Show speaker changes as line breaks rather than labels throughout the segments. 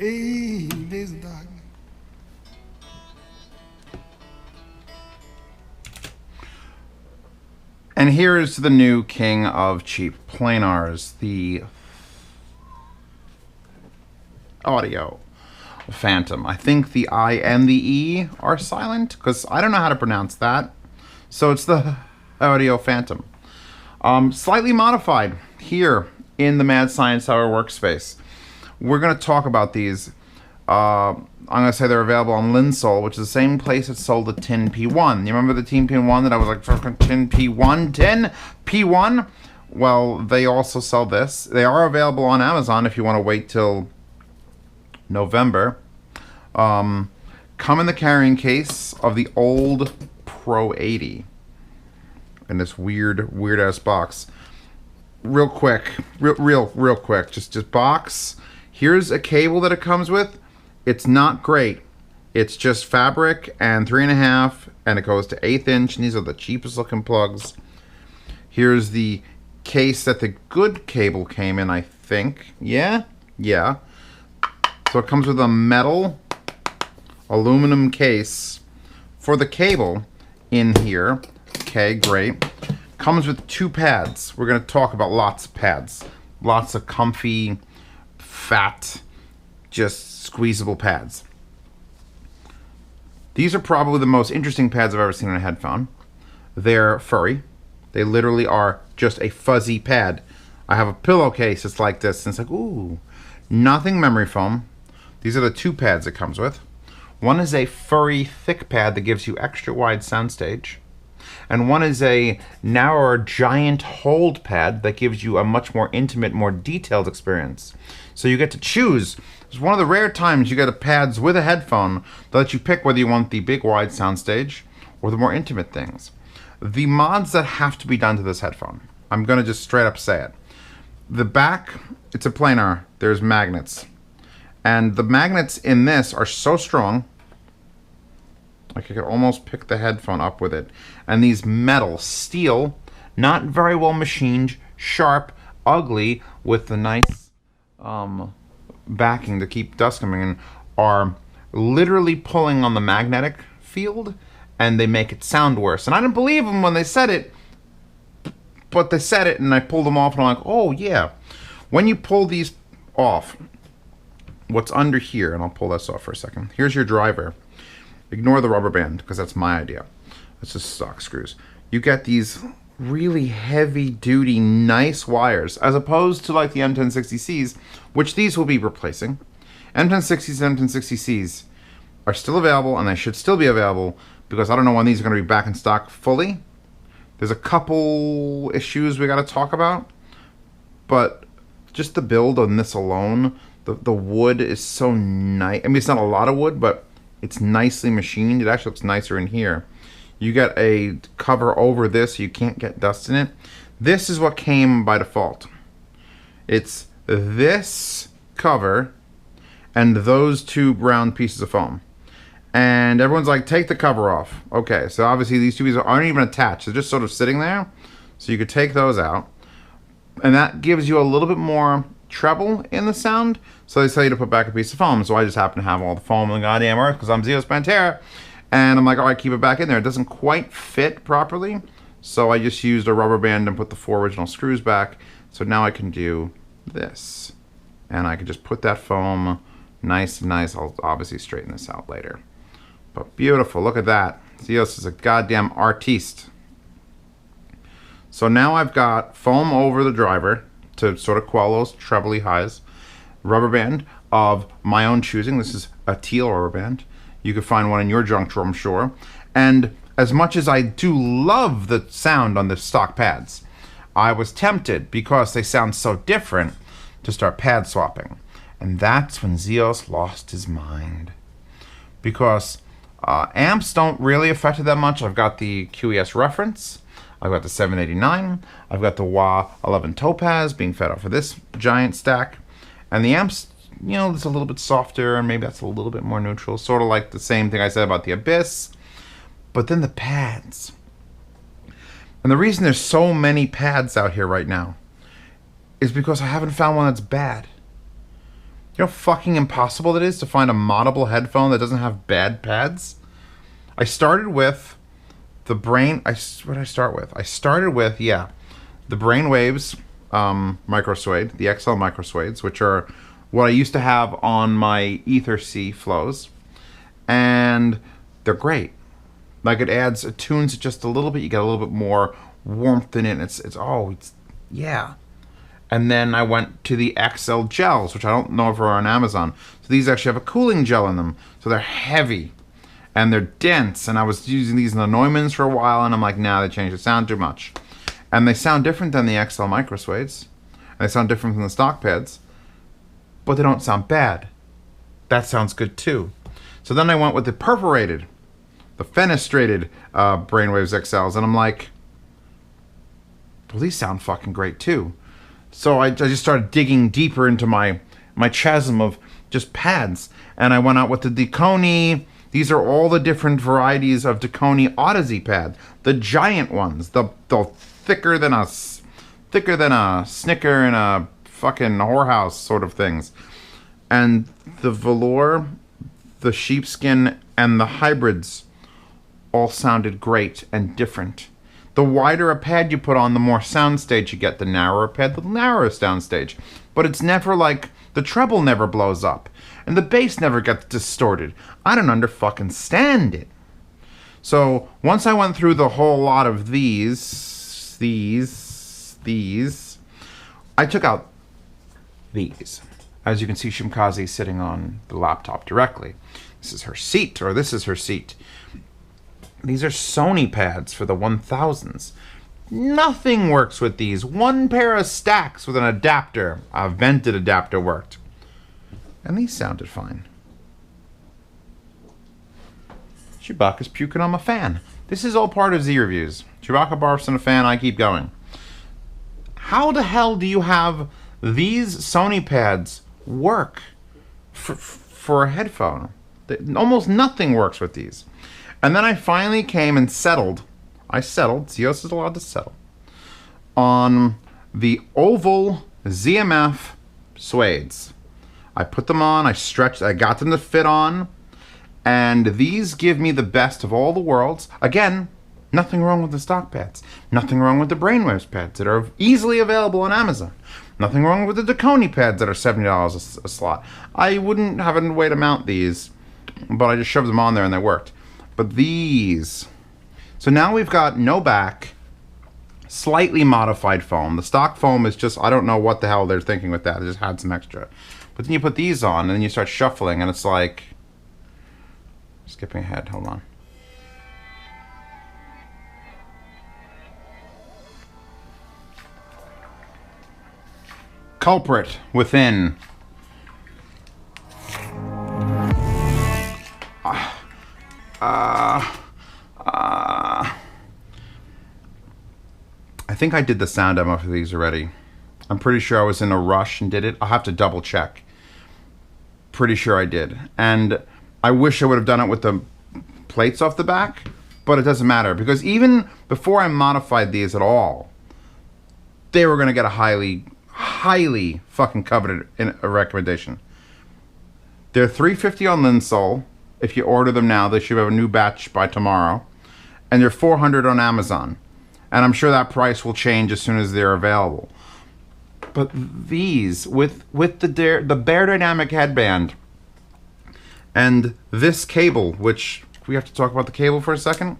Hey, there's a dog.
And here is the new king of cheap planars, the ThieAudio Phantom. I think the I and the E are silent because I don't know how to pronounce that. So it's the Audio Phantom. Slightly modified here in the Mad Science Hour workspace. We're going to talk about these. I'm going to say they're available on Linsol, which is the same place that sold the Tin P1. You remember the Tin P1 that I was like, Tin P1? Tin P1? Well, they also sell this. They are available on Amazon if you want to wait till November. Come in the carrying case of the old Pro 80 in this weird ass box. Real quick, real quick. Just box. Here's a cable that it comes with. It's not great. It's just fabric and 3.5, and it goes to 1/8 inch. And these are the cheapest looking plugs. Here's the case that the good cable came in, I think. Yeah. So it comes with a metal aluminum case for the cable in here. Okay, great. Comes with 2 pads. We're going to talk about lots of pads. Lots of comfy, fat, just squeezable pads. These are probably the most interesting pads I've ever seen on a headphone. They're furry. They literally are just a fuzzy pad. I have a pillowcase that's like this, and it's like, ooh, nothing memory foam. These are the 2 pads it comes with. One is a furry, thick pad that gives you extra wide soundstage. And one is a narrower, giant hold pad that gives you a much more intimate, more detailed experience. So you get to choose. It's one of the rare times you get a pads with a headphone that lets you pick whether you want the big, wide soundstage or the more intimate things. The mods that have to be done to this headphone, I'm going to just straight up say it. The back, it's a planar. There's magnets. And the magnets in this are so strong, like I could almost pick the headphone up with it. And these metal, steel, not very well machined, sharp, ugly, with the nice backing to keep dust coming in, are literally pulling on the magnetic field, and they make it sound worse. And I didn't believe them when they said it, but they said it, and I pulled them off, and I'm like, oh yeah. When you pull these off, what's under here, and I'll pull this off for a second. Here's your driver. Ignore the rubber band, because that's my idea. That's just stock screws. You get these really heavy-duty, nice wires, as opposed to like the M1060Cs, which these will be replacing. M1060s and M1060Cs are still available, and they should still be available, because I don't know when these are going to be back in stock fully. There's a couple issues we got to talk about, but just the build on this alone, the wood is so nice. I mean, it's not a lot of wood, but it's nicely machined. It actually looks nicer in here. You get a cover over this so you can't get dust in it. This is what came by default. It's this cover and those 2 round pieces of foam. And everyone's like, take the cover off. Okay, so obviously these 2 pieces aren't even attached. They're just sort of sitting there. So you could take those out. And that gives you a little bit more treble in the sound. So they tell you to put back a piece of foam. So I just happen to have all the foam on the goddamn earth because I'm Zeus Pantera. And I'm like, all right, keep it back in there. It doesn't quite fit properly. So I just used a rubber band and put the 4 original screws back. So now I can do this. And I can just put that foam nice. I'll obviously straighten this out later. But beautiful, look at that. Zeus is a goddamn artiste. So now I've got foam over the driver to sort of quell those trebly highs. Rubber band of my own choosing. This is a teal rubber band. You could find one in your junk drawer, I'm sure. And as much as I do love the sound on the stock pads, I was tempted, because they sound so different, to start pad swapping. And that's when Zeus lost his mind. Because amps don't really affect it that much. I've got the QES Reference. I've got the 789. I've got the Wah 11 Topaz being fed off of this giant stack. And the amps, you know, it's a little bit softer, and maybe that's a little bit more neutral. Sort of like the same thing I said about the Abyss. But then the pads. And the reason there's so many pads out here right now is because I haven't found one that's bad. You know how fucking impossible it is to find a moddable headphone that doesn't have bad pads? I started with the what did I start with? I started with, the Brainwaves micro suede, the XL micro suedes, which are what I used to have on my Ether C flows. And they're great. Like, it tunes it just a little bit. You get a little bit more warmth in it. Yeah. And then I went to the XL gels, which I don't know if are on Amazon. So these actually have a cooling gel in them. So they're heavy and they're dense. And I was using these in the Neumanns for a while, and I'm like, nah, they changed the sound too much. And they sound different than the XL micro suedes. And they sound different from the stock pads. But they don't sound bad. That sounds good too. So then I went with the perforated, the fenestrated Brainwaves XLs, and I'm like, well, these sound fucking great too. So I just started digging deeper into my chasm of just pads, and I went out with the Deconi. These are all the different varieties of Deconi Odyssey pad, the giant ones, the thicker than a Snicker in a fucking whorehouse sort of things, and the velour, the sheepskin, and the hybrids all sounded great and different. The wider a pad you put on, the more soundstage you get. The narrower pad, the narrower soundstage. But it's never like, the treble never blows up, and the bass never gets distorted. I don't under-fucking-stand it. So, once I went through the whole lot of these, I took out these. As you can see, Shimkaze sitting on the laptop directly. This is her seat, or this is her seat. These are Sony pads for the 1000s. Nothing works with these. One pair of stacks with an adapter, a vented adapter, worked. And these sounded fine. Chewbacca's puking on my fan. This is all part of Z Reviews. Chewbacca barfs on a fan, I keep going. How the hell do you have these Sony pads work for a headphone? Almost nothing works with these. And then I finally came and settled. Zios is allowed to settle. On the oval ZMF suedes. I put them on, I stretched, I got them to fit on. And these give me the best of all the worlds. Again, nothing wrong with the stock pads. Nothing wrong with the Brainwaves pads that are easily available on Amazon. Nothing wrong with the Deconi pads that are $70 a slot. I wouldn't have a way to mount these, but I just shoved them on there and they worked. But these, so now we've got no back, slightly modified foam. The stock foam is just, I don't know what the hell they're thinking with that. They just had some extra. But then you put these on and then you start shuffling and it's like, skipping ahead, hold on. Culprit within. I think I did the sound demo for these already. I'm pretty sure I was in a rush and did it. I'll have to double check. Pretty sure I did. And I wish I would have done it with the plates off the back, but it doesn't matter because even before I modified these at all, they were going to get a highly fucking coveted in a recommendation. They're $350 on Linsole. If you order them now, they should have a new batch by tomorrow. And they're $400 on Amazon. And I'm sure that price will change as soon as they're available. But these, with the Bear Dynamic headband and this cable, which we have to talk about the cable for a second.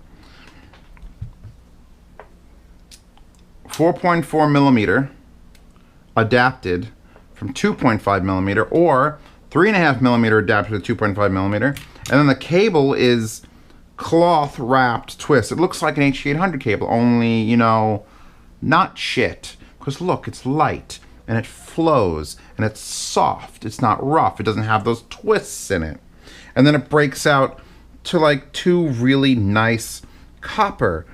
4.4 millimeter adapted from 2.5 millimeter or 3.5 millimeter adapted to 2.5 millimeter. And then the cable is cloth wrapped twist. It looks like an H800 cable, only, you know, not shit. Because look, it's light and it flows and it's soft. It's not rough. It doesn't have those twists in it. And then it breaks out to like two really nice copper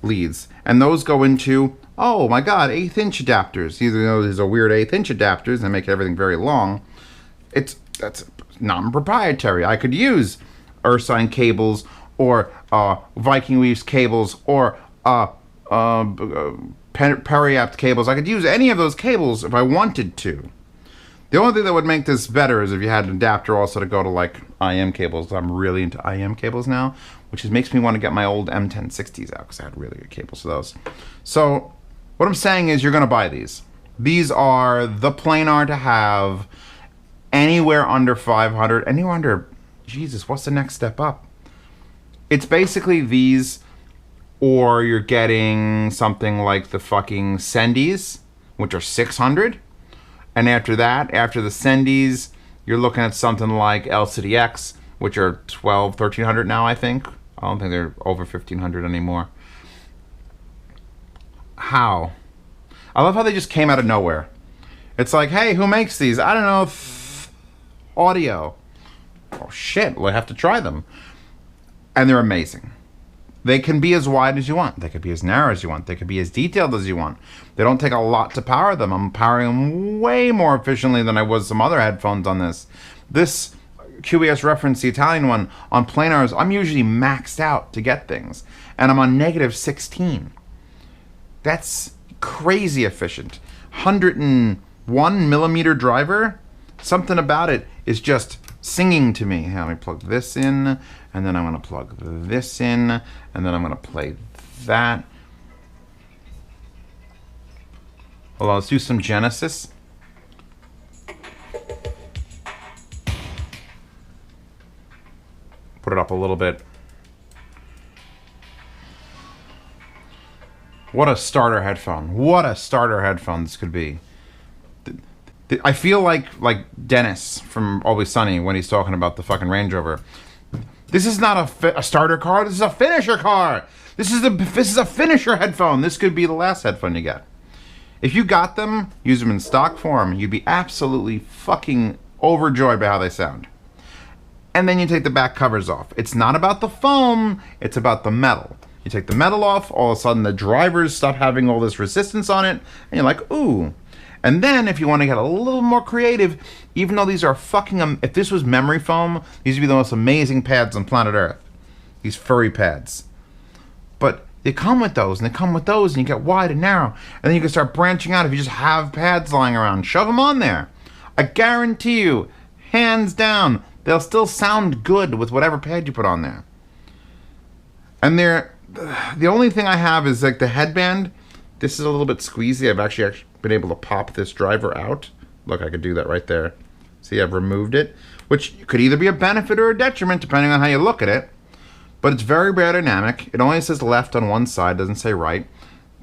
leads. And those go into, oh my god, 1/8 inch adapters. Even though these are weird 1/8 inch adapters and make everything very long, that's non-proprietary. I could use Ursine cables or Viking Weaves cables or Periapt cables. I could use any of those cables if I wanted to. The only thing that would make this better is if you had an adapter also to go to like IM cables. I'm really into IM cables now, which makes me want to get my old M1060s out because I had really good cables for those. So what I'm saying is you're going to buy these. These are the planar to have anywhere under 500, anywhere under, Jesus, what's the next step up? It's basically these, or you're getting something like the fucking Sendies, which are 600. And after that, after the Sendies, you're looking at something like LCDX, which are 1300 now, I think. I don't think they're over 1500 anymore. How? I love how they just came out of nowhere. It's like, hey, who makes these? I don't know. ThieAudio. Oh, shit. Well, I have to try them. And they're amazing. They can be as wide as you want. They could be as narrow as you want. They could be as detailed as you want. They don't take a lot to power them. I'm powering them way more efficiently than I was some other headphones on this. This QES Reference, the Italian one, on planars, I'm usually maxed out to get things. And I'm on -16. That's crazy efficient. 101 millimeter driver, something about it is just singing to me. Let me plug this in, and then I'm going to plug this in, and then I'm going to play that. Well, let's do some Genesis. Put it up a little bit. What a starter headphone. What a starter headphone this could be. I feel like Dennis from Always Sunny when he's talking about the fucking Range Rover. This is not a starter car. This is a finisher car. This is a finisher headphone. This could be the last headphone you get. If you got them, use them in stock form, you'd be absolutely fucking overjoyed by how they sound. And then you take the back covers off. It's not about the foam. It's about the metal. You take the metal off, all of a sudden the drivers stop having all this resistance on it, and you're like, ooh. And then if you want to get a little more creative, even though these are fucking, if this was memory foam, these would be the most amazing pads on planet Earth. These furry pads. But they come with those, and they come with those, and you get wide and narrow. And then you can start branching out if you just have pads lying around. Shove them on there. I guarantee you, hands down, they'll still sound good with whatever pad you put on there. And the only thing I have is like the headband. This is a little bit squeezy. I've actually been able to pop this driver out. Look, I could do that right there. See, I've removed it, which could either be a benefit or a detriment depending on how you look at it. But it's very aerodynamic. It only says left on one side, doesn't say right.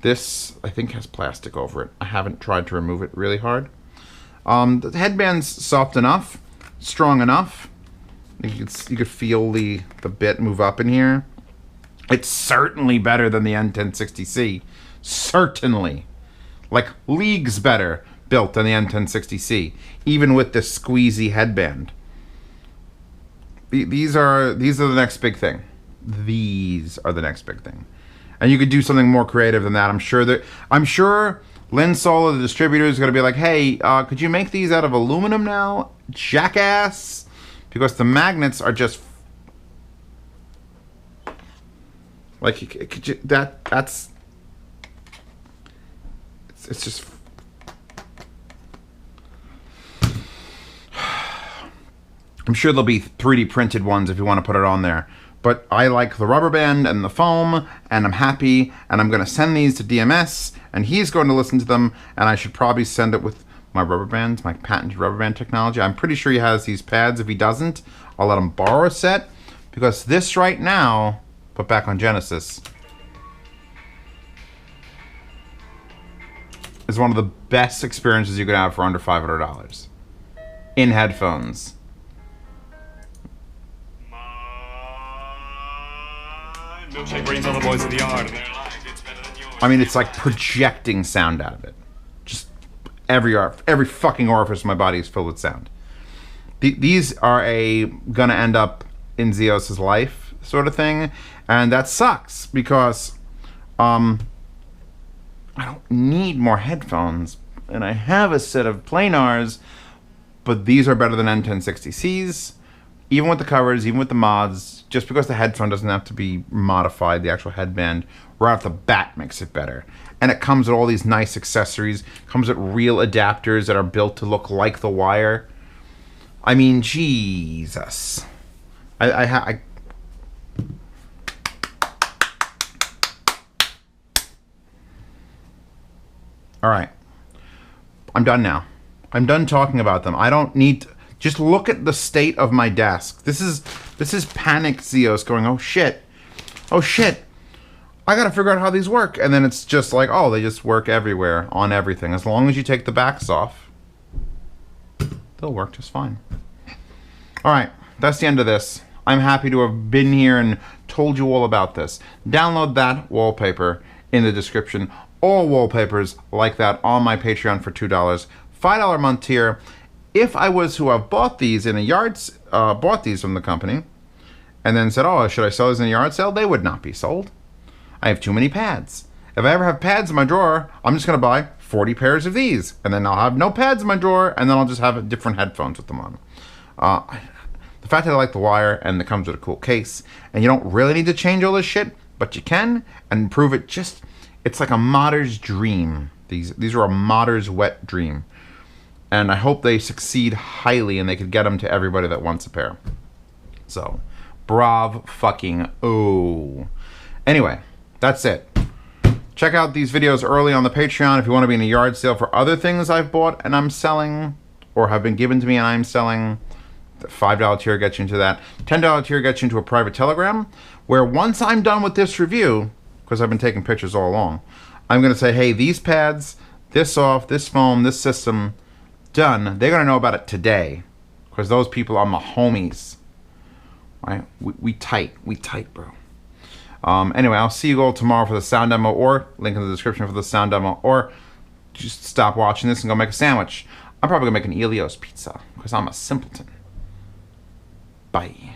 This, I think, has plastic over it. I haven't tried to remove it really hard. The headband's soft enough, strong enough. You could feel the bit move up in here. It's certainly better than the N1060C. Certainly. Like leagues better built than the N1060C, even with this squeezy headband. These are the next big thing. These are the next big thing. And you could do something more creative than that. I'm sure Lynn Solar, the distributor, is going to be like, hey, could you make these out of aluminum now? Jackass. Because the magnets are just like, it's just, I'm sure there'll be 3D printed ones if you want to put it on there. But I like the rubber band and the foam, and I'm happy, and I'm going to send these to DMS, and he's going to listen to them, and I should probably send it with my rubber bands, my patented rubber band technology. I'm pretty sure he has these pads. If he doesn't, I'll let him borrow a set, because this right now, put back on Genesis, is one of the best experiences you could have for under $500 in headphones.
Milkshake brings all the boys in the yard, and their life gets better than yours.
I mean, it's like projecting sound out of it. Just every fucking orifice of my body is filled with sound. These are gonna end up in Zeos's life sort of thing, and that sucks because I don't need more headphones, and I have a set of planars, but these are better than N1060Cs. even with the covers, even with the mods, just because the headphone doesn't have to be modified, the actual headband, right off the bat makes it better. And it comes with all these nice accessories. Comes with real adapters that are built to look like the wire. I mean, Jesus. I All right. I'm done now. I'm done talking about them. I don't need to, just look at the state of my desk. This is panic Zeos going, oh shit. Oh shit. I gotta figure out how these work. And then it's just like, oh, they just work everywhere on everything. As long as you take the backs off, they'll work just fine. All right, that's the end of this. I'm happy to have been here and told you all about this. Download that wallpaper in the description. All wallpapers like that on my Patreon for $2. $5 a month tier. If I was to have bought these in a bought these from the company, and then said, oh, should I sell these in a yard sale? They would not be sold. I have too many pads. If I ever have pads in my drawer, I'm just going to buy 40 pairs of these. And then I'll have no pads in my drawer, and then I'll just have different headphones with them on. The fact that I like the wire, and it comes with a cool case, and you don't really need to change all this shit, but you can, and improve it just... It's like a modder's dream. These are a modder's wet dream. And I hope they succeed highly, and they could get them to everybody that wants a pair. So, brav fucking oh. Anyway, that's it. Check out these videos early on the Patreon if you want to be in a yard sale for other things I've bought and I'm selling, or have been given to me and I'm selling. The $5 tier gets you into that. $10 tier gets you into a private Telegram, where once I'm done with this review, because I've been taking pictures all along, I'm going to say, hey, these pads, this off, this foam, this system, done. They're going to know about it today, because those people are my homies. Right? We tight, bro. Anyway, I'll see you all tomorrow for the sound demo, or link in the description for the sound demo, or just stop watching this and go make a sandwich. I'm probably going to make an Elios pizza, because I'm a simpleton. Bye.